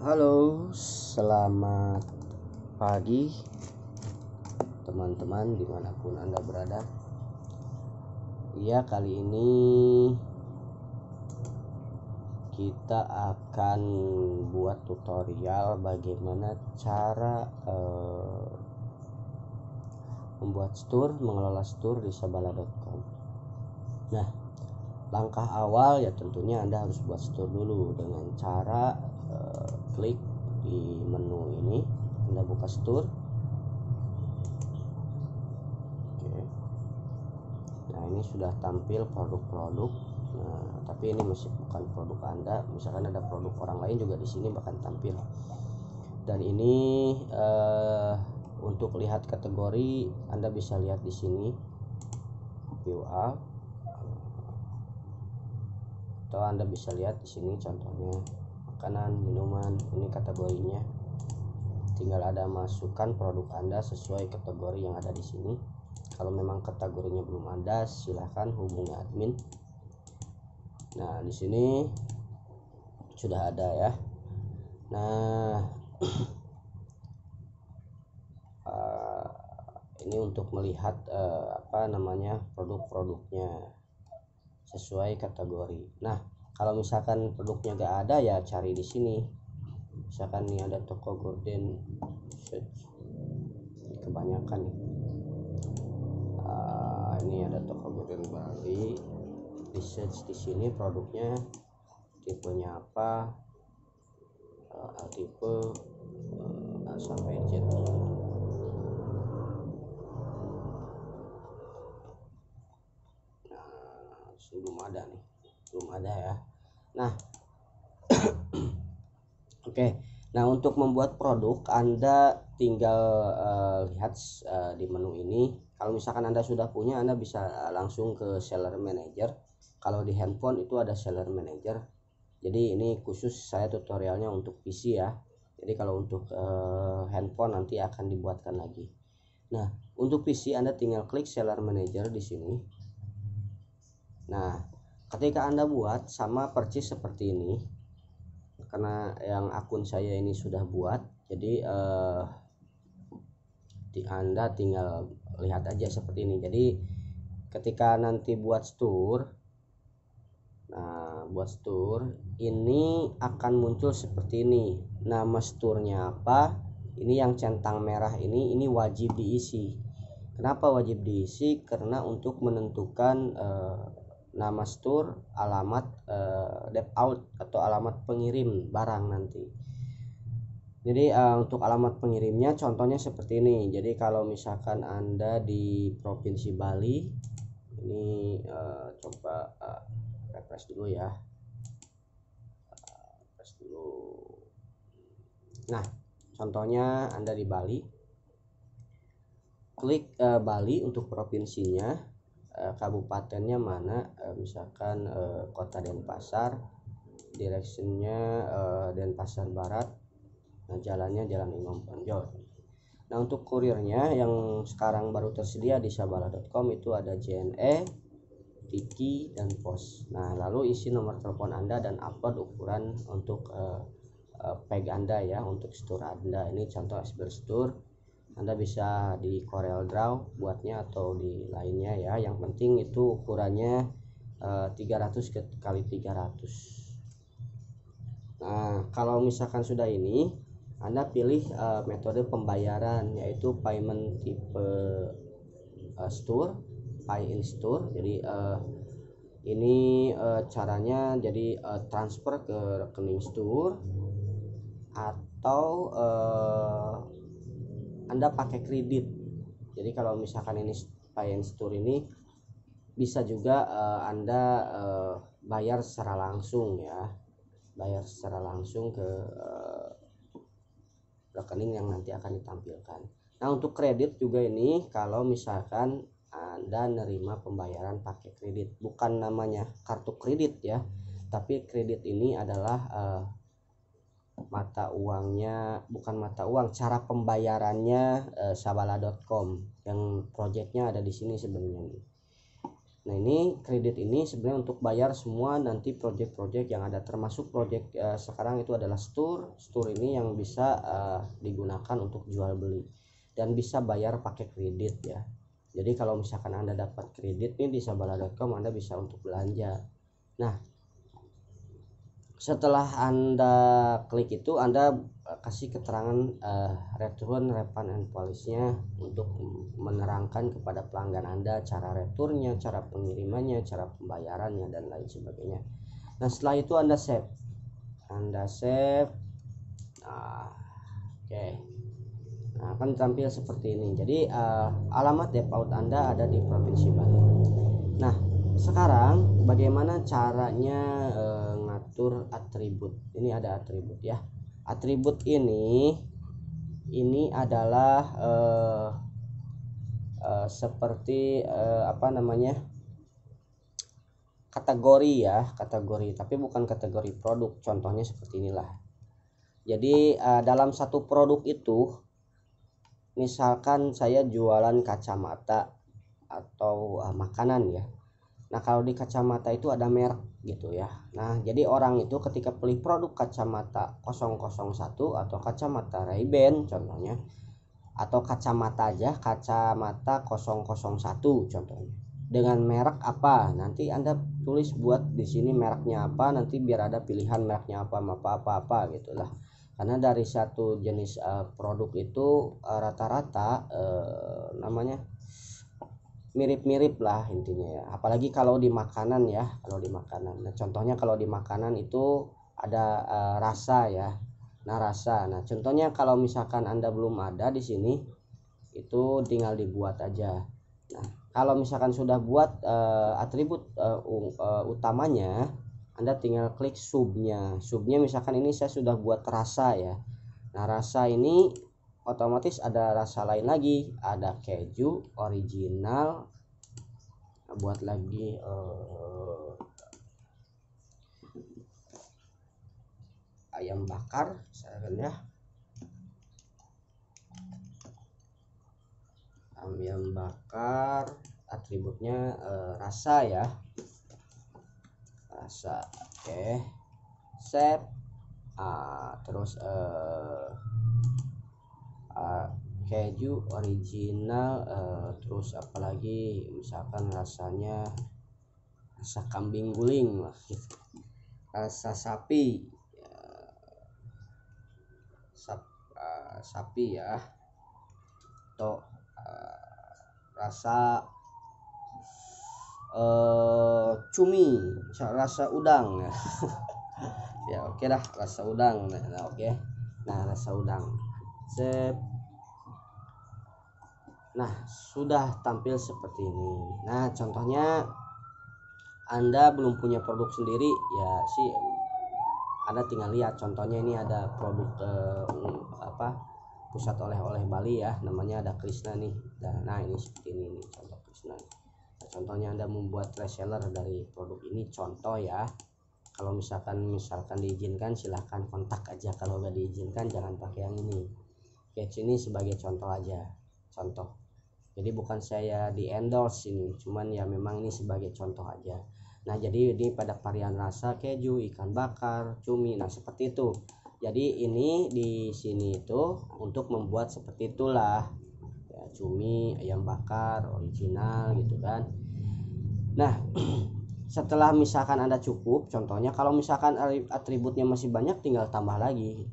Halo, selamat pagi teman-teman dimanapun Anda berada. Ya, kali ini kita akan buat tutorial bagaimana cara membuat store, mengelola store di sabala.com. Nah, langkah awal ya tentunya Anda harus buat store dulu dengan cara klik di menu ini, Anda buka store. Oke. Nah, ini sudah tampil produk-produk. Nah, tapi ini masih bukan produk Anda. Misalkan ada produk orang lain juga di sini bahkan tampil. Dan ini untuk lihat kategori Anda bisa lihat di sini view all, atau Anda bisa lihat di sini contohnya makanan, minuman, ini kategorinya. Tinggal ada masukkan produk Anda sesuai kategori yang ada di sini. Kalau memang kategorinya belum ada, silahkan hubungi admin. Nah, di sini sudah ada ya. Nah, ini untuk melihat produk-produknya sesuai kategori. Nah, kalau misalkan produknya gak ada ya cari di sini. Misalkan nih ada toko gorden search, ini kebanyakan nih. Ini ada toko gorden Bali, di search di sini produknya tipenya apa, tipe sampai Z. Belum ada ya. Nah, oke. Nah, untuk membuat produk Anda tinggal lihat di menu ini. Kalau misalkan Anda sudah punya, Anda bisa langsung ke seller manager. Kalau di handphone itu ada seller manager. Jadi ini khusus saya tutorialnya untuk PC ya. Jadi kalau untuk handphone nanti akan dibuatkan lagi. Nah, untuk PC Anda tinggal klik seller manager di sini. Nah, ketika Anda buat sama persis seperti ini, karena yang akun saya ini sudah buat, jadi Anda tinggal lihat aja seperti ini. Jadi ketika nanti buat store, nah buat store ini akan muncul seperti ini. Nama store-nya apa? Ini yang centang merah ini wajib diisi. Kenapa wajib diisi? Karena untuk menentukan nama store, alamat dep out atau alamat pengirim barang nanti. Jadi untuk alamat pengirimnya contohnya seperti ini. Jadi kalau misalkan Anda di Provinsi Bali, ini coba refresh dulu ya. Refresh dulu. Nah, contohnya Anda di Bali. Klik Bali untuk provinsinya. Kabupatennya mana, misalkan Kota Denpasar, directionnya Denpasar Barat. Nah, jalannya Jalan Imam Bonjol. Nah, untuk kurirnya yang sekarang baru tersedia di sabala.com itu ada JNE, Tiki, dan Pos. Nah, lalu isi nomor telepon Anda dan upload ukuran untuk peg Anda ya, untuk store Anda. Ini contoh Asber Store. Anda bisa di Corel Draw buatnya atau di lainnya ya. Yang penting itu ukurannya 300 x 300. Nah, kalau misalkan sudah ini, Anda pilih metode pembayaran yaitu payment tipe store, pay in store. Jadi ini caranya jadi transfer ke rekening store atau Anda pakai kredit. Jadi kalau misalkan ini pay in store ini bisa juga Anda bayar secara langsung ya, bayar secara langsung ke rekening yang nanti akan ditampilkan. Nah, untuk kredit juga ini kalau misalkan Anda nerima pembayaran pakai kredit, bukan namanya kartu kredit ya, tapi kredit ini adalah mata uangnya, bukan mata uang, cara pembayarannya sabala.com yang projectnya ada di sini sebenarnya. Nah ini kredit ini sebenarnya untuk bayar semua nanti project-project yang ada, termasuk project sekarang itu adalah store ini yang bisa digunakan untuk jual beli dan bisa bayar pakai kredit ya. Jadi kalau misalkan Anda dapat kredit nih di sabala.com, Anda bisa untuk belanja. Nah setelah Anda klik itu, Anda kasih keterangan return, refund, and policy-nya untuk menerangkan kepada pelanggan Anda cara returnnya, cara pengirimannya, cara pembayarannya, dan lain sebagainya. Nah setelah itu Anda save. Nah oke. Nah akan tampil seperti ini. Jadi alamat deposit Anda ada di Provinsi Banten. Nah sekarang bagaimana caranya ngatur atribut. Ini ada atribut ya. Atribut ini adalah seperti apa namanya, kategori ya, kategori, tapi bukan kategori produk. Contohnya seperti inilah. Jadi dalam satu produk itu, misalkan saya jualan kacamata atau makanan ya. Nah kalau di kacamata itu ada merek gitu ya. Nah jadi orang itu ketika beli produk kacamata 001 atau kacamata Ray-Ban contohnya, atau kacamata aja kacamata 001 contohnya, dengan merek apa, nanti Anda tulis buat di sini mereknya apa, nanti biar ada pilihan mereknya apa gitulah. Karena dari satu jenis produk itu rata-rata namanya mirip-mirip lah intinya ya, apalagi kalau di makanan ya. Kalau di makanan, nah contohnya kalau di makanan itu ada rasa ya. Nah rasa, nah contohnya kalau misalkan Anda belum ada di sini, itu tinggal dibuat aja. Nah kalau misalkan sudah buat atribut utamanya, Anda tinggal klik subnya. Misalkan ini saya sudah buat rasa ya. Nah rasa ini otomatis ada rasa lain lagi, ada keju original, buat lagi ayam bakar misalkan ya, ayam bakar, atributnya rasa ya, rasa. Oke, save. Terus keju original, terus apalagi misalkan rasanya rasa kambing guling lah gitu, rasa sapi ya, sapi ya, atau rasa cumi, rasa udang ya. Ya oke dah, rasa udang. Nah oke. Nah rasa udang save. Nah sudah tampil seperti ini. Nah contohnya Anda belum punya produk sendiri ya sih, Anda tinggal lihat. Contohnya ini ada produk pusat oleh-oleh Bali ya, namanya ada Krishna nih. Nah ini seperti ini nih, contoh Krishna. Nah, contohnya Anda membuat reseller dari produk ini, contoh ya. Kalau misalkan diizinkan silahkan kontak aja, kalau nggak diizinkan jangan pakai yang ini. Oke, sini sebagai contoh aja, contoh. Jadi bukan saya di endorse ini, cuman ya memang ini sebagai contoh aja. Nah jadi ini pada varian rasa keju, ikan bakar, cumi, nah seperti itu. Jadi ini di sini itu untuk membuat seperti itulah ya, cumi, ayam bakar original gitu kan. Nah setelah misalkan Anda cukup, contohnya kalau misalkan atributnya masih banyak tinggal tambah lagi.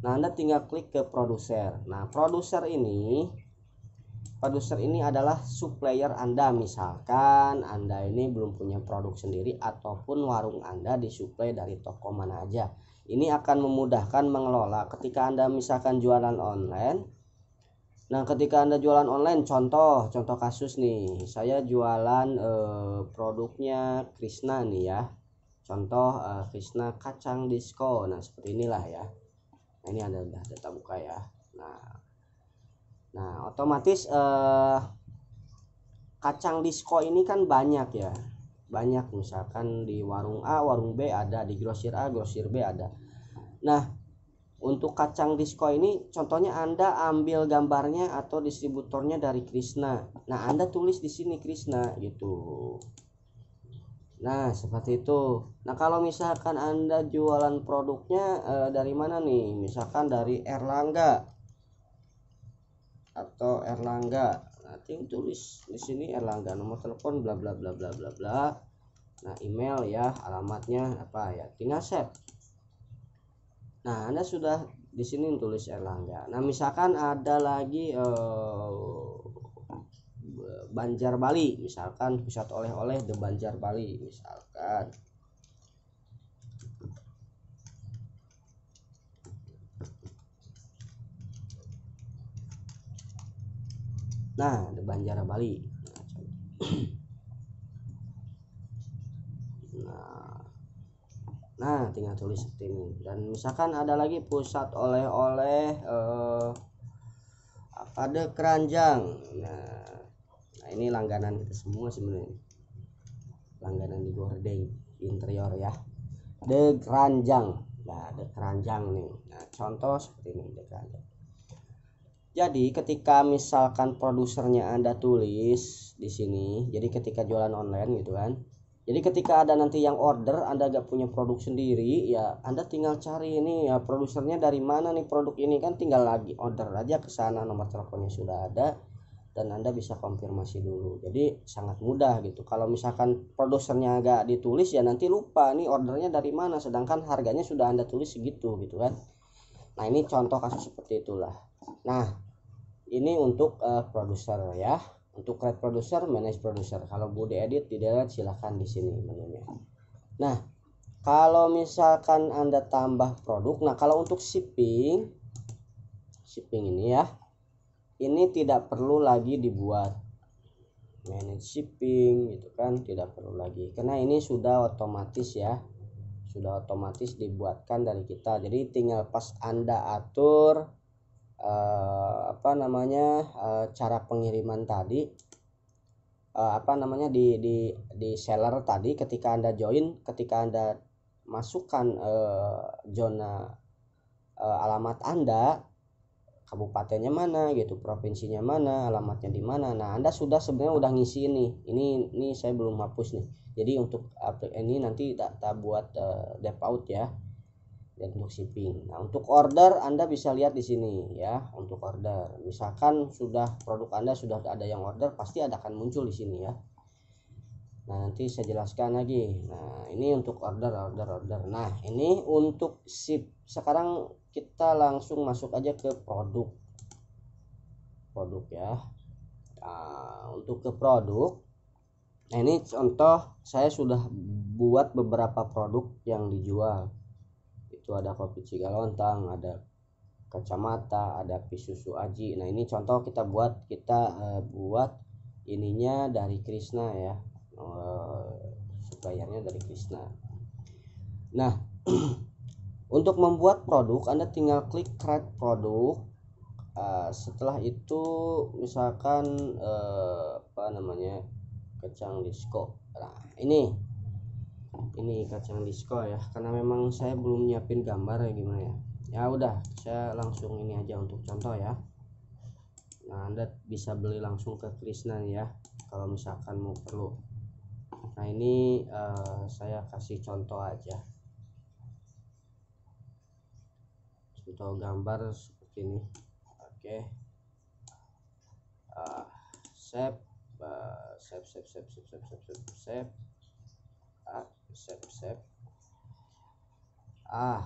Nah Anda tinggal klik ke produser. Nah produser ini adalah supplier Anda. Misalkan Anda ini belum punya produk sendiri ataupun warung Anda disuplai dari toko mana aja. Ini akan memudahkan mengelola ketika Anda misalkan jualan online. Nah ketika Anda jualan online, contoh kasus nih, saya jualan produknya Krishna nih ya. Contoh Krishna kacang disco. Nah seperti inilah ya. Nah, ini ada data buka ya. Nah otomatis kacang disco ini kan banyak ya, banyak, misalkan di warung A, warung B ada, di grosir A, grosir B ada. Nah untuk kacang disco ini contohnya Anda ambil gambarnya atau distributornya dari Krishna. Nah Anda tulis di sini Krishna gitu. Nah seperti itu. Nah kalau misalkan Anda jualan produknya dari mana nih, misalkan dari Erlangga atau Erlangga, nanti tulis di sini Erlangga, nomor telepon bla bla bla bla bla bla. Nah email ya, alamatnya apa ya, tinggal save. Nah Anda sudah di sini tulis Erlangga. Nah misalkan ada lagi Banjar Bali, misalkan pusat oleh-oleh The Banjar Bali misalkan. Nah The Banjar Bali. Nah tinggal tulis seperti ini. Dan misalkan ada lagi pusat oleh-oleh ada keranjang. Nah ini langganan kita semua sebenarnya, langganan di gorden interior ya, The Keranjang. Nah The Keranjang nih, nah contoh seperti ini The Keranjang. Jadi ketika misalkan produsernya Anda tulis di sini, jadi ketika jualan online gitu kan, jadi ketika ada nanti yang order, Anda gak punya produk sendiri ya, Anda tinggal cari ini ya produsernya dari mana nih produk ini, kan tinggal lagi order aja ke sana, nomor teleponnya sudah ada dan Anda bisa konfirmasi dulu. Jadi sangat mudah gitu. Kalau misalkan produsernya agak ditulis ya nanti lupa nih ordernya dari mana, sedangkan harganya sudah Anda tulis segitu gitu kan. Nah ini contoh kasus seperti itulah. Nah ini untuk produser ya, untuk create producer, manage producer. Kalau mau diedit di delete silahkan di sini menunya. Nah kalau misalkan Anda tambah produk, nah kalau untuk shipping ini ya, ini tidak perlu lagi dibuat manage shipping gitu kan, tidak perlu lagi karena ini sudah otomatis ya, sudah otomatis dibuatkan dari kita. Jadi tinggal pas Anda atur cara pengiriman tadi, di seller tadi, ketika Anda join, ketika Anda masukkan zona alamat Anda, kabupatennya mana gitu, provinsinya mana, alamatnya di mana. Nah Anda sudah sebenarnya udah ngisi ini saya belum hapus nih. Jadi untuk ini nanti tak buat default ya, dan untuk shipping. Nah untuk order Anda bisa lihat di sini ya, untuk order misalkan sudah produk Anda sudah ada yang order, pasti akan muncul di sini ya. Nah nanti saya jelaskan lagi. Nah ini untuk order. Nah ini untuk ship. Sekarang kita langsung masuk aja ke produk ya. Nah, untuk ke produk, nah ini contoh saya sudah buat beberapa produk yang dijual. Itu ada kopi Cigalontang, ada kacamata, ada Pisusu Aji. Nah ini contoh kita buat ininya dari Krishna ya, suppliernya dari Krishna. Nah untuk membuat produk Anda tinggal klik create produk. Setelah itu misalkan kacang disco. Nah ini kacang disco ya, karena memang saya belum nyiapin gambar ya gimana ya. Ya udah saya langsung ini aja untuk contoh ya. Nah Anda bisa beli langsung ke Krishna ya kalau misalkan mau perlu. Nah ini saya kasih contoh aja, contoh gambar seperti ini. Oke. Save.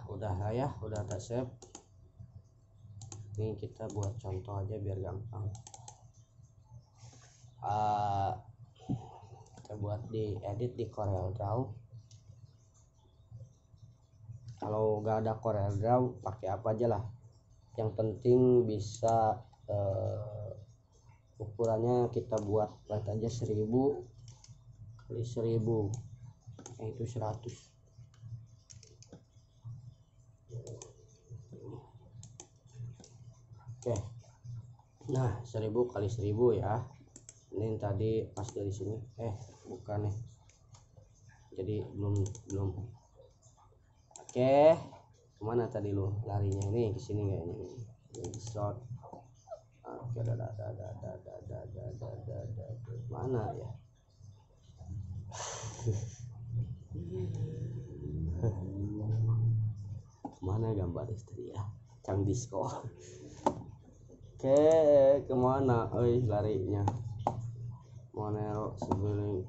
Udah ya, udah ada save. Ini kita buat contoh aja biar gampang. Kita buat di edit di Corel Draw. Kalau nggak ada Corel Draw pakai apa aja lah, yang penting bisa ukurannya kita buat aja 1000 kali 1000, itu 100. Oke. Nah 1000 kali 1000 ya. Ini tadi pas dari sini bukan nih, jadi belum. Oke, kemana tadi lu larinya? Ini ke sini kayaknya ini short. Oke, mana ya? Mana gambar istri ya, kacang disco. Oke, kemana larinya? Monero sebelum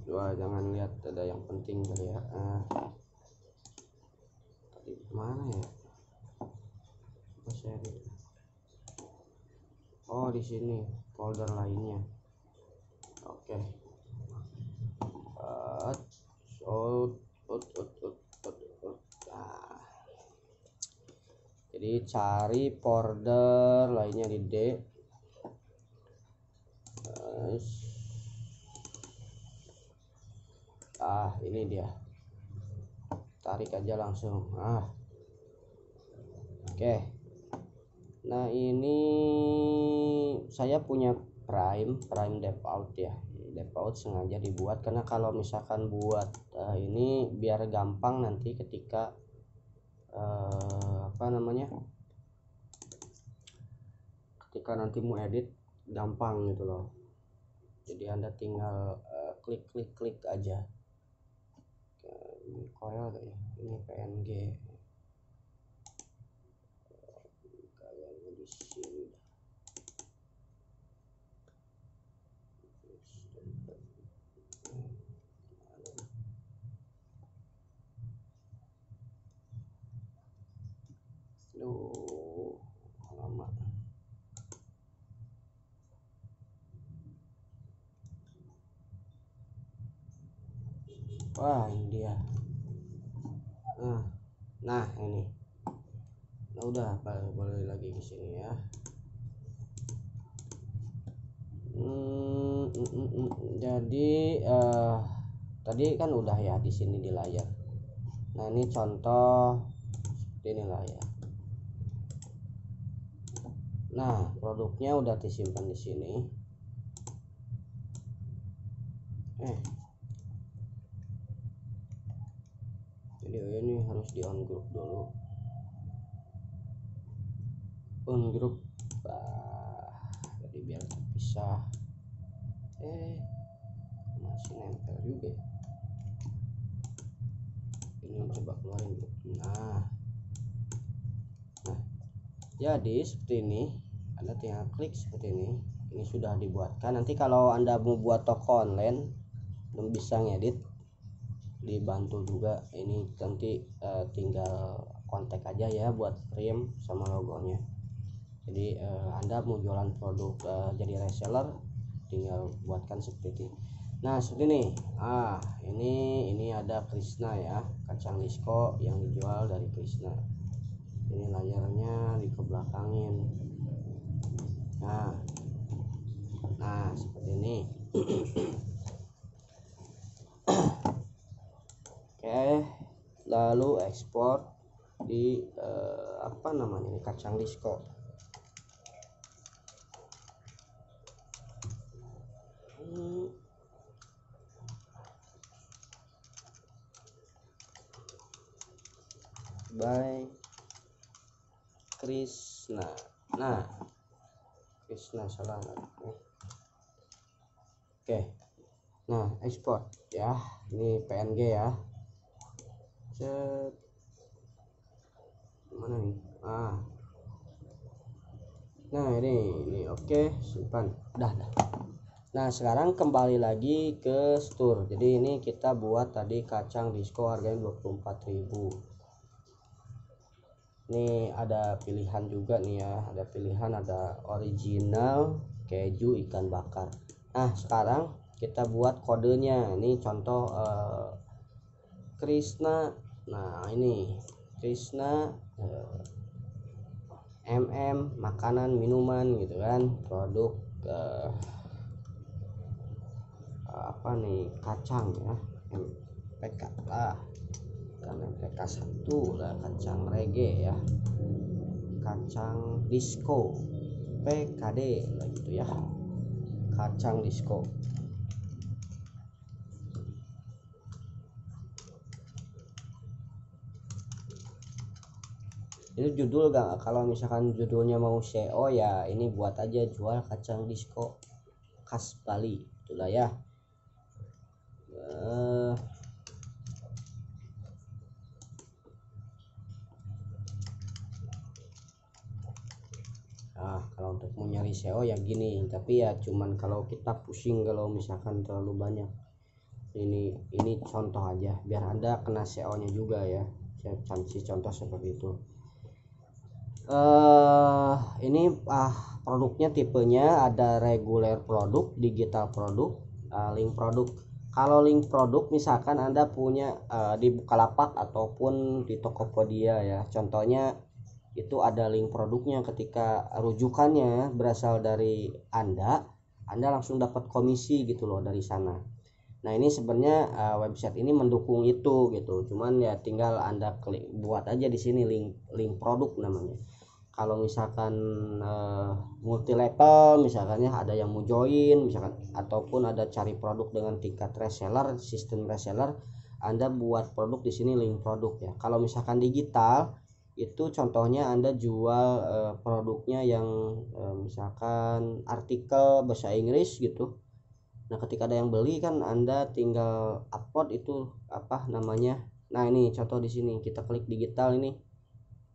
wah, jangan lihat, ada yang penting kali ya. Tadi mana ya? Oh, di sini folder lainnya. Oke. Nah, jadi cari folder lainnya di D. Ini dia, tarik aja langsung. Oke. Nah, ini saya punya prime default ya. Default sengaja dibuat karena kalau misalkan buat ini biar gampang nanti ketika ketika nanti mau edit gampang gitu loh. Jadi Anda tinggal klik aja. Ini coil ya, ini PNG kayaknya di sini. Lama. Wah, ini dia. Nah ini. Nah, udah boleh lagi ke sini ya. Jadi tadi kan udah ya di sini di layar. Nah, ini contoh seperti ini lah ya. Nah, produknya udah disimpan di sini. Jadi ini harus di on group dulu. On group. Jadi biar terpisah. Masih nempel juga. Ini coba keluarin. Nah, jadi seperti ini. Anda tinggal klik seperti ini. Ini sudah dibuatkan. Nanti kalau Anda mau buat toko online, belum bisa ngedit, dibantu juga. Ini nanti tinggal kontak aja ya buat frame sama logonya. Jadi Anda mau jualan produk jadi reseller, tinggal buatkan seperti ini. Nah, seperti ini. Ini ada Krishna ya, kacang disco yang dijual dari Krishna. Ini layarnya dikebelakangin. Nah seperti ini. Oke, lalu ekspor di ini kacang disco. By Krishna. Nah, Krishna salah. Oke. Nah, ekspor ya. Ini PNG ya. Mana nih? Nah, ini oke, simpan. Dah. Nah, sekarang kembali lagi ke store. Jadi ini kita buat tadi kacang disco harganya 24.000. Ini ada pilihan juga nih ya, ada original, keju, ikan bakar. Nah, sekarang kita buat kodenya. Ini contoh Krishna. Nah, ini Krishna makanan minuman gitu kan, produk kacang ya, MPK lah, kan MPK 1 lah, kacang reggae ya, kacang disco PKD lah gitu ya, kacang disco. Itu judul gak, kalau misalkan judulnya mau SEO ya ini buat aja jual kacang disco khas Bali itulah ya. mau nyari SEO ya gini, tapi ya cuman kalau kita pusing kalau misalkan terlalu banyak. Ini contoh aja biar Anda kena SEO nya juga ya, saya kasih contoh seperti itu. Ini produknya tipenya ada reguler produk, digital produk, link produk. Kalau link produk misalkan Anda punya di Bukalapak ataupun di Tokopedia ya, contohnya itu ada link produknya, ketika rujukannya berasal dari Anda langsung dapat komisi gitu loh dari sana. Nah ini sebenarnya website ini mendukung itu gitu, cuman ya tinggal Anda klik buat aja di sini link produk namanya. Kalau misalkan multi level misalkannya ada yang mau join misalkan, ataupun ada cari produk dengan tingkat reseller, sistem reseller, Anda buat produk di sini link produk ya. Kalau misalkan digital itu contohnya Anda jual produknya yang misalkan artikel bahasa Inggris gitu. Nah ketika ada yang beli kan Anda tinggal upload itu apa namanya. Nah ini contoh di sini kita klik digital ini.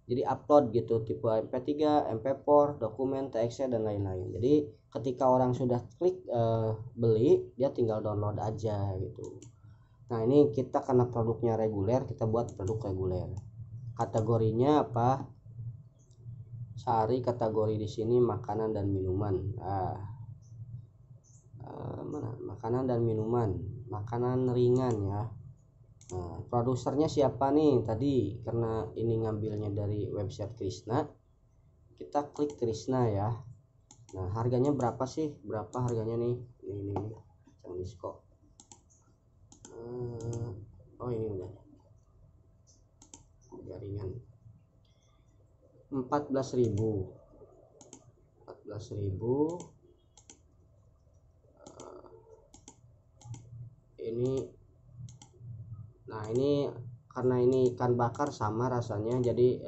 Jadi upload gitu tipe MP3, MP4, dokumen, TXT dan lain-lain. Jadi ketika orang sudah klik beli, dia tinggal download aja gitu. Nah ini kita karena produknya reguler, kita buat produk reguler. Kategorinya apa? Cari kategori di sini makanan dan minuman. Mana? Makanan dan minuman, makanan ringan ya. Nah, produsernya siapa nih? Tadi karena ini ngambilnya dari website Krisna, kita klik Krisna ya. Nah, harganya berapa sih? Berapa harganya nih? Ini jangan diskon. Oh ini udah jaringan 14.000 ini. Nah ini karena ini ikan bakar sama rasanya, jadi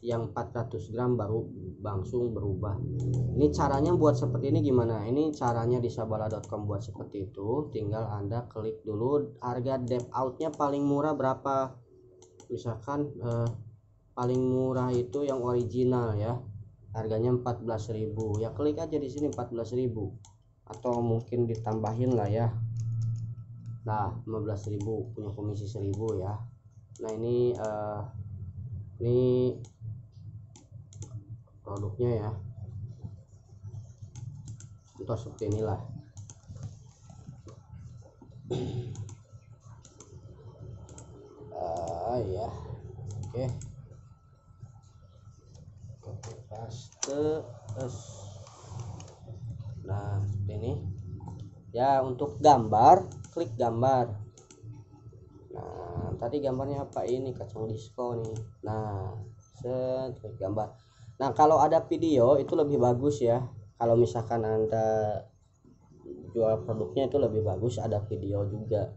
yang 400 gram baru langsung berubah. Ini caranya buat seperti ini gimana? Ini caranya di sabala.com buat seperti itu. Tinggal Anda klik dulu harga dev outnya paling murah berapa. Misalkan paling murah itu yang original ya, harganya 14.000 ya, klik aja di sini 14.000 atau mungkin ditambahin lah ya. Nah 15.000 punya komisi 1.000 ya. Nah ini produknya ya, contoh seperti inilah. Ya oke. Paste. Nah seperti ini ya. Untuk gambar, klik gambar. Nah tadi gambarnya apa? Ini kacang disco nih. Nah klik gambar. Nah kalau ada video itu lebih bagus ya. Kalau misalkan Anda jual produknya itu lebih bagus ada video juga.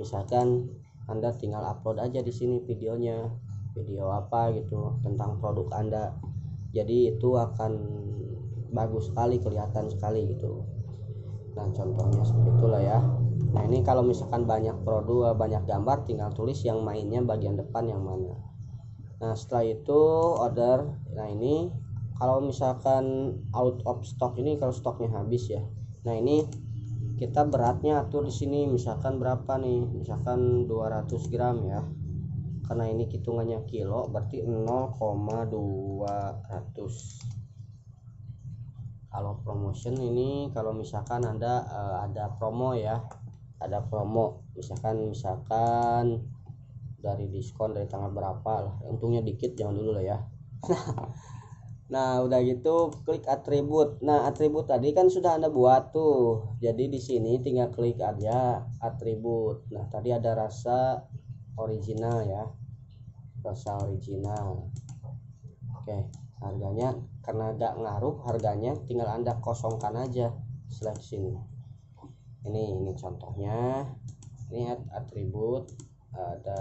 Misalkan Anda tinggal upload aja di sini videonya, video apa gitu tentang produk Anda. Jadi itu akan bagus sekali, kelihatan sekali gitu. Nah contohnya seperti itulah ya. Nah ini kalau misalkan banyak produk, banyak gambar, tinggal tulis yang mainnya bagian depan yang mana. Nah setelah itu order. Nah ini kalau misalkan out of stock, ini kalau stoknya habis ya. Nah ini kita beratnya atur di sini, misalkan berapa nih, misalkan 200 gram ya, karena ini hitungannya kilo berarti 0,200. Kalau promotion ini kalau misalkan Anda ada promo ya, ada promo misalkan dari diskon dari tanggal berapa lah, untungnya dikit jangan dulu lah ya. Nah udah gitu klik atribut. Nah atribut tadi kan sudah Anda buat tuh, jadi di sini tinggal klik aja atribut. Nah tadi ada rasa original ya, rasa original. Oke, harganya karena gak ngaruh harganya, tinggal Anda kosongkan aja setelah sini. Ini contohnya, ini atribut ada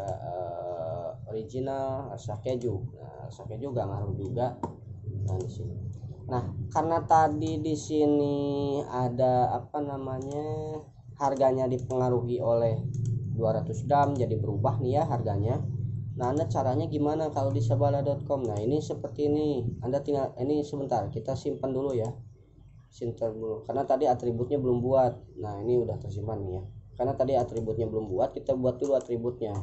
original rasa keju. Nah rasa keju gak ngaruh juga. Nah di sini. Nah karena tadi di sini ada apa namanya, harganya dipengaruhi oleh 200 gram jadi berubah nih ya harganya. Nah, Anda caranya gimana kalau di sabala.com? Nah, ini seperti ini. Anda tinggal ini sebentar, kita simpan dulu ya. Simpan dulu. Karena tadi atributnya belum buat. Nah, ini udah tersimpan nih ya. Karena tadi atributnya belum buat, kita buat dulu atributnya.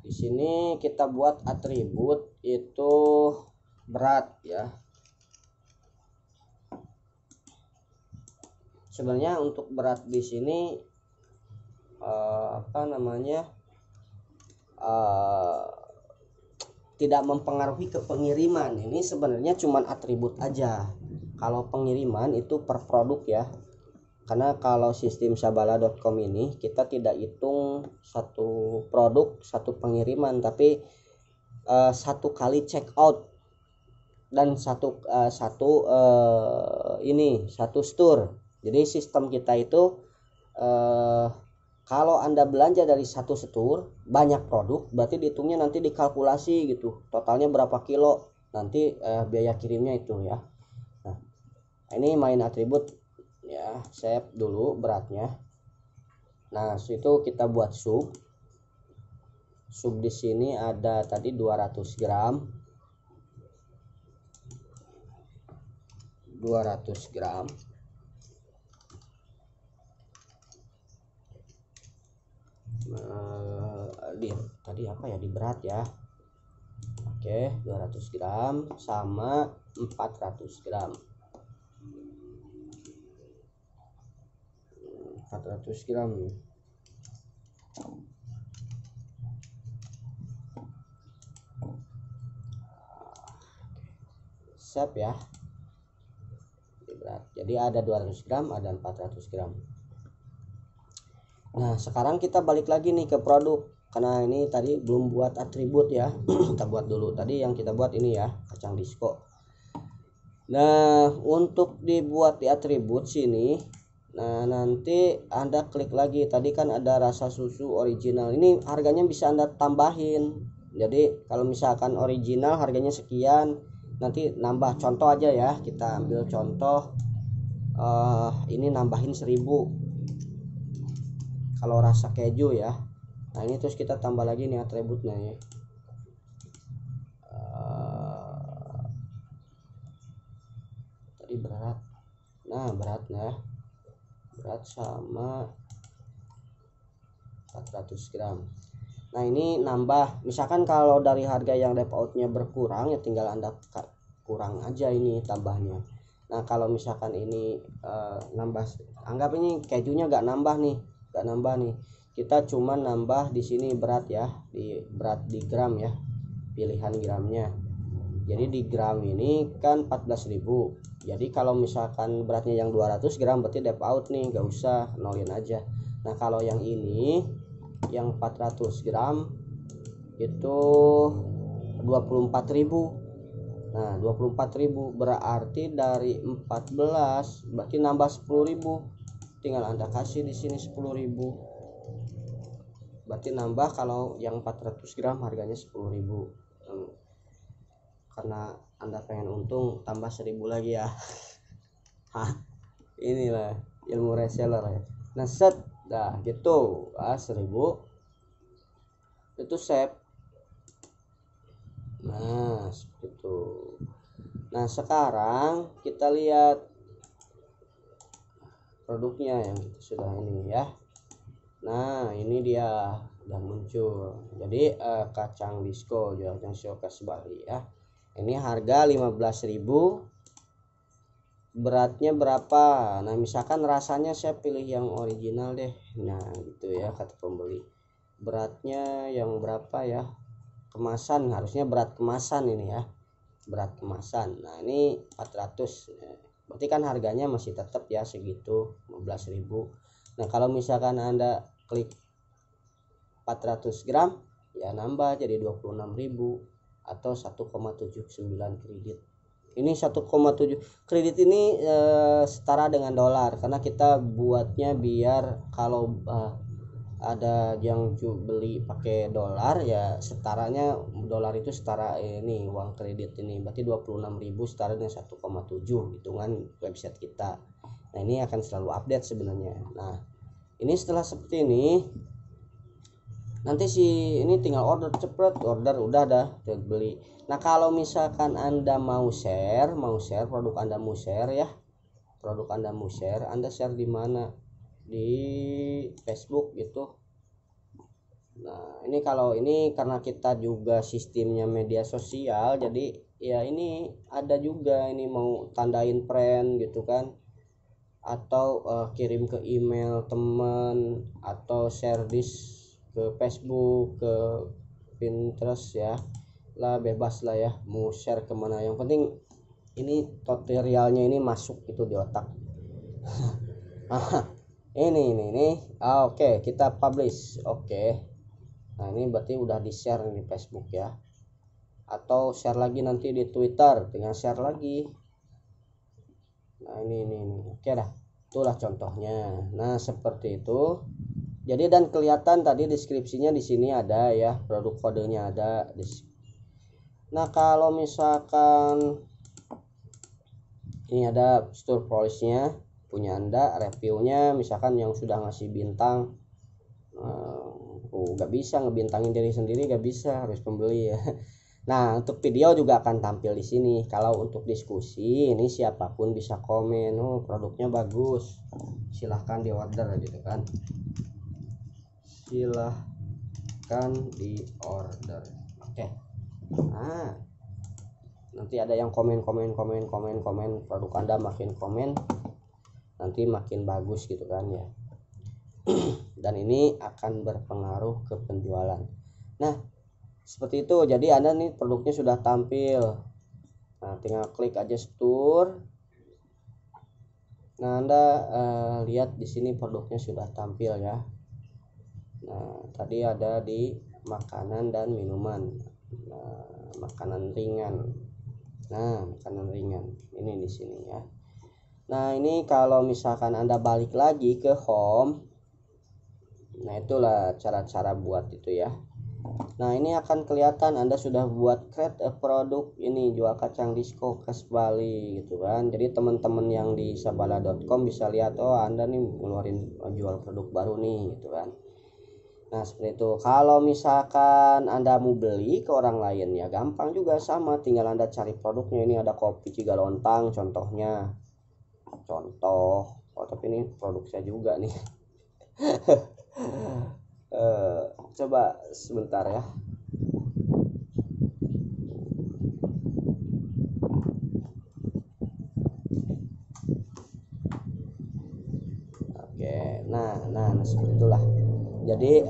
Di sini kita buat atribut itu berat ya. Sebenarnya untuk berat di sini tidak mempengaruhi ke pengiriman. Ini sebenarnya cuma atribut aja. Kalau pengiriman itu per produk ya. Karena kalau sistem sabala.com ini kita tidak hitung satu produk satu pengiriman, tapi satu kali check out dan satu store. Jadi sistem kita itu kalau Anda belanja dari satu store banyak produk, berarti dihitungnya nanti dikalkulasi gitu, totalnya berapa kilo nanti biaya kirimnya itu ya. Nah, ini main atribut ya, save dulu beratnya. Nah, situ kita buat sub di sini ada tadi 200 gram 200 gram. Tadi apa ya, di berat ya. Oke, 200 gram sama 400 gram 400 gram. Save ya, berat. Jadi ada 200 gram, ada 400 gram. Nah, sekarang kita balik lagi nih ke produk. Karena ini tadi belum buat atribut ya. Kita buat dulu. Tadi yang kita buat ini ya, kacang disco. Nah, untuk dibuat di atribut sini, nah nanti Anda klik lagi. Tadi kan ada rasa susu original. Ini harganya bisa Anda tambahin. Jadi kalau misalkan original harganya sekian, nanti nambah. Contoh aja ya, kita ambil contoh ini nambahin 1000 kalau rasa keju ya. Nah, ini terus kita tambah lagi nih atributnya ya. Tadi berat. Nah, beratnya berat sama 400 gram. Nah, ini nambah. Misalkan kalau dari harga yang defaultnya berkurang ya tinggal Anda kurang aja ini tambahnya. Nah, kalau misalkan ini nambah, anggap ini kejunya gak nambah nih, kita cuma nambah di sini berat ya, di berat di gram ya, pilihan gramnya. Jadi di gram ini kan 14.000. Jadi kalau misalkan beratnya yang 200 gram berarti default nih, gak usah, nolin aja. Nah, kalau yang ini yang 400 gram itu 24.000. Nah, 24.000 berarti dari 14 berarti nambah 10.000. Tinggal Anda kasih di sini 10.000. Berarti nambah kalau yang 400 gram harganya 10.000. Karena Anda pengen untung tambah 1.000 lagi ya. Inilah ilmu reseller ya. Nah, set dah gitu. 1.000 itu save. Nah, seperti itu. Nah, sekarang kita lihat produknya yang kita sudah ini ya. Nah, ini dia udah muncul. Jadi kacang disco jualnya showcase Bali ya. Ini harga 15.000. Beratnya berapa? Nah, misalkan rasanya saya pilih yang original deh. Nah, gitu ya kata pembeli. Beratnya yang berapa ya? Kemasan, harusnya berat kemasan ini ya, berat kemasan. Nah, ini 400. Berarti kan harganya masih tetap ya segitu, 15.000. Nah, kalau misalkan Anda klik 400 gram ya nambah jadi 26.000 atau 1,79 kredit. Ini 1,7 kredit ini setara dengan dolar, karena kita buatnya biar kalau ada yang beli pakai dolar ya setaranya dolar itu setara ini uang kredit ini, berarti 26.000 setara dengan 1,7 hitungan website kita. Nah, ini akan selalu update sebenarnya. Nah, Ini setelah seperti ini, nanti si ini tinggal order, cepet order, udah dah beli. Nah kalau misalkan Anda mau share produk Anda, mau share ya, produk Anda mau share, Anda share di mana? Di Facebook gitu. Nah ini kalau ini karena kita juga sistemnya media sosial, jadi ya ini ada juga ini mau tandain friend gitu kan, atau kirim ke email teman, atau share ke Facebook, ke Pinterest ya, lah bebas lah ya mau share kemana, yang penting ini tutorialnya ini masuk itu di otak. ini oke, kita publish. Oke. Nah ini berarti udah di share di Facebook ya, atau share lagi nanti di Twitter, tinggal share lagi. Nah ini oke dah, itulah contohnya. Nah seperti itu. Jadi dan kelihatan tadi deskripsinya di sini ada ya, produk kodenya ada. Nah kalau misalkan ini ada store price-nya punya Anda, reviewnya misalkan yang sudah ngasih bintang, nggak bisa ngebintangin diri sendiri, nggak bisa, harus pembeli ya. Nah untuk video juga akan tampil di sini. Kalau untuk diskusi ini siapapun bisa komen, oh produknya bagus, silahkan di order gitu kan, silahkan di order. Oke. Nah nanti ada yang komen produk Anda, makin komen nanti makin bagus gitu kan ya. Dan ini akan berpengaruh ke penjualan. Nah seperti itu. Jadi Anda nih produknya sudah tampil, nah tinggal klik aja store. Nah Anda lihat di sini produknya sudah tampil ya. Nah tadi ada di makanan dan minuman, nah, makanan ringan. Nah makanan ringan ini di sini ya. Nah ini kalau misalkan Anda balik lagi ke home, nah itulah cara-cara buat itu ya. Nah ini akan kelihatan Anda sudah buat create a produk, ini jual kacang disco khas Bali gitu kan. Jadi teman-teman yang di sabala.com bisa lihat, oh Anda nih ngeluarin jual produk baru nih gitu kan. Nah seperti itu. Kalau misalkan Anda mau beli ke orang lain ya gampang juga, sama tinggal Anda cari produknya. Ini ada kopi Cigalontang contohnya, contoh. Oh tapi ini produk saya juga nih. Coba sebentar ya. Oke, nah seperti itulah. Jadi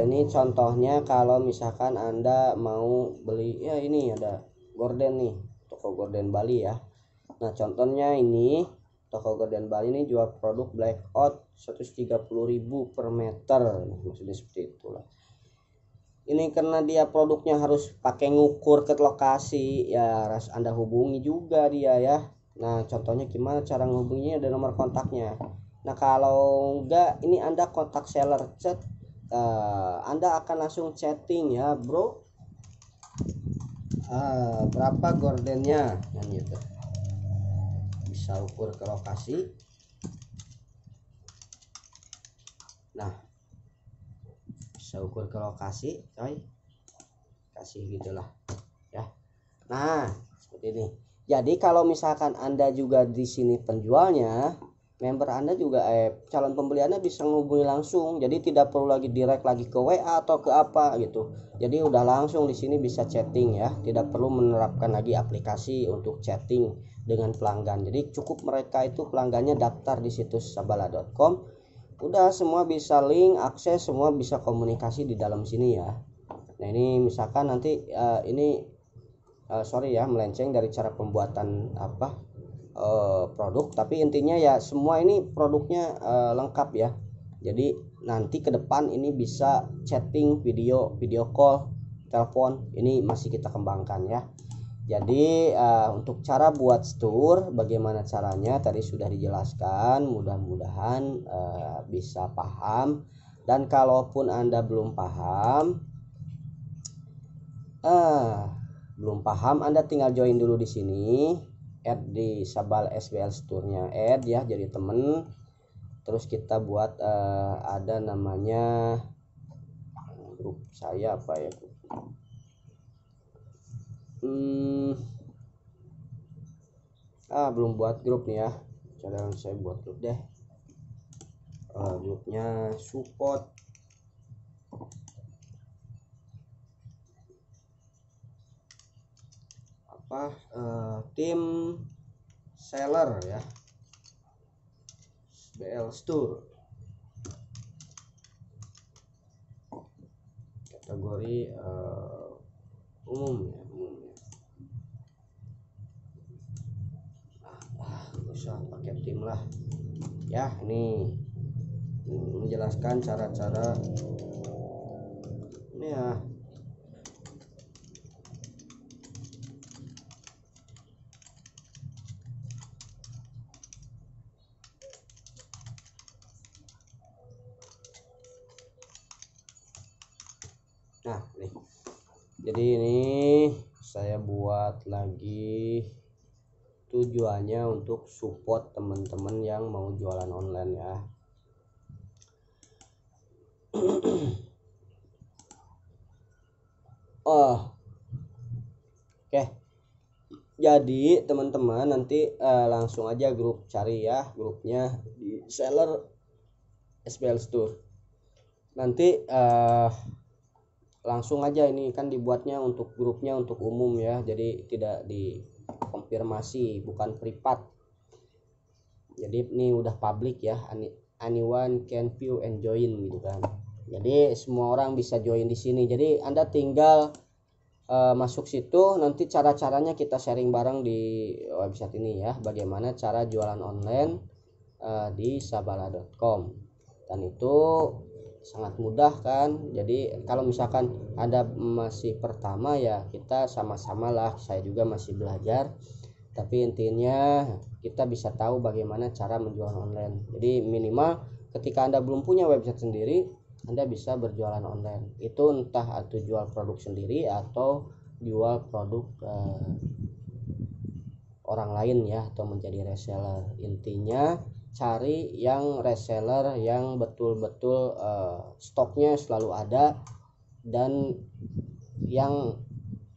ini contohnya kalau misalkan Anda mau beli ya, ini ada Gorden nih, toko Gorden Bali ya. Nah contohnya ini toko Gorden Bali ini jual produk blackout 130.000 per meter, maksudnya seperti itulah. Ini karena dia produknya harus pakai ngukur ke lokasi ya, harus Anda hubungi juga dia ya. Nah contohnya gimana cara ngehubunginya, ada nomor kontaknya. Nah kalau enggak ini Anda kontak seller, chat, Anda akan langsung chatting ya bro, berapa gordennya kan gitu, bisa ukur ke lokasi. Nah bisa ukur ke lokasi coy, kasih gitulah ya. Nah seperti ini. Jadi kalau misalkan Anda juga di sini penjualnya, member Anda juga calon pembeli Anda bisa menghubungi langsung. Jadi tidak perlu lagi direct lagi ke WA atau ke apa gitu. Jadi udah langsung di sini bisa chatting ya, tidak perlu menerapkan lagi aplikasi untuk chatting dengan pelanggan. Jadi cukup mereka itu pelanggannya daftar di situs sabala.com, udah semua bisa link, akses, semua bisa komunikasi di dalam sini ya. Nah ini misalkan nanti sorry ya melenceng dari cara pembuatan produk, tapi intinya ya semua ini produknya lengkap ya. Jadi nanti ke depan ini bisa chatting, video call, telepon, ini masih kita kembangkan ya. Jadi untuk cara buat store bagaimana caranya tadi sudah dijelaskan, mudah-mudahan bisa paham. Dan kalaupun Anda belum paham Anda tinggal join dulu di sini, add di Sabal SBL Store-nya, add ya jadi temen. terus kita buat ada namanya grup saya apa ya, belum buat grup nih ya, cara saya buat grup deh. Grupnya support apa, tim seller ya, BL Store, kategori umum ya, nggak usah pakai tim lah ya. Ini menjelaskan cara-cara ini ya. Nah nih, jadi ini saya buat lagi tujuannya untuk support teman-teman yang mau jualan online ya. Oke. Jadi teman-teman nanti langsung aja grup, cari ya grupnya di seller SBL Store. Nanti langsung aja, ini kan dibuatnya untuk grupnya untuk umum ya, jadi tidak dikonfirmasi, bukan privat. Jadi ini udah public ya, anyone can view and join gitu kan. Jadi semua orang bisa join di sini. Jadi Anda tinggal masuk situ, nanti cara-caranya kita sharing bareng di website ini ya, bagaimana cara jualan online di sabala.com. Dan itu sangat mudah kan. Jadi kalau misalkan Anda masih pertama ya, kita sama-sama lah, saya juga masih belajar, tapi intinya kita bisa tahu bagaimana cara menjual online. Jadi minimal ketika Anda belum punya website sendiri, Anda bisa berjualan online. Itu entah atau jual produk sendiri atau jual produk orang lain ya, atau menjadi reseller. Intinya cari yang reseller yang betul-betul stoknya selalu ada, dan yang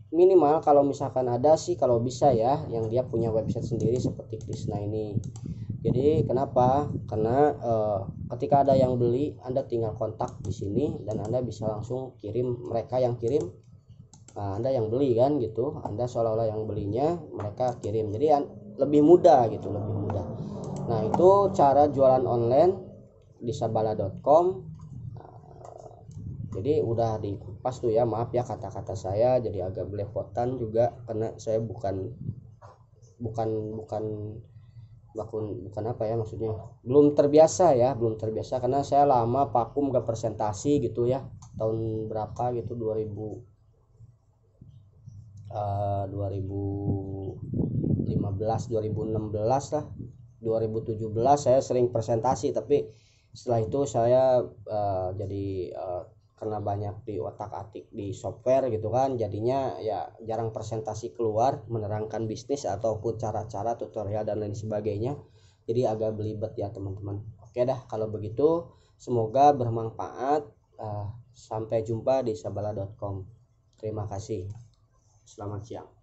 minimal kalau misalkan ada sih, kalau bisa ya, yang dia punya website sendiri seperti Krisna ini. Jadi kenapa? Karena ketika ada yang beli, Anda tinggal kontak di sini dan Anda bisa langsung kirim, mereka yang kirim, Anda yang beli kan gitu. Anda seolah-olah yang belinya, mereka kirim. Jadi lebih mudah gitu, lebih mudah. Nah itu cara jualan online di sabala.com. Jadi udah dikupas tuh ya, maaf ya kata-kata saya jadi agak belepotan juga, karena saya bukan apa ya, maksudnya belum terbiasa karena saya lama vakum gak presentasi gitu ya, tahun berapa gitu, 2015 2016 lah, 2017 saya sering presentasi, tapi setelah itu saya jadi karena banyak di otak-atik di software gitu kan, jadinya ya jarang presentasi keluar menerangkan bisnis ataupun cara-cara tutorial dan lain sebagainya, jadi agak belibet ya teman-teman. Oke dah kalau begitu, semoga bermanfaat. Sampai jumpa di sabala.com. Terima kasih, selamat siang.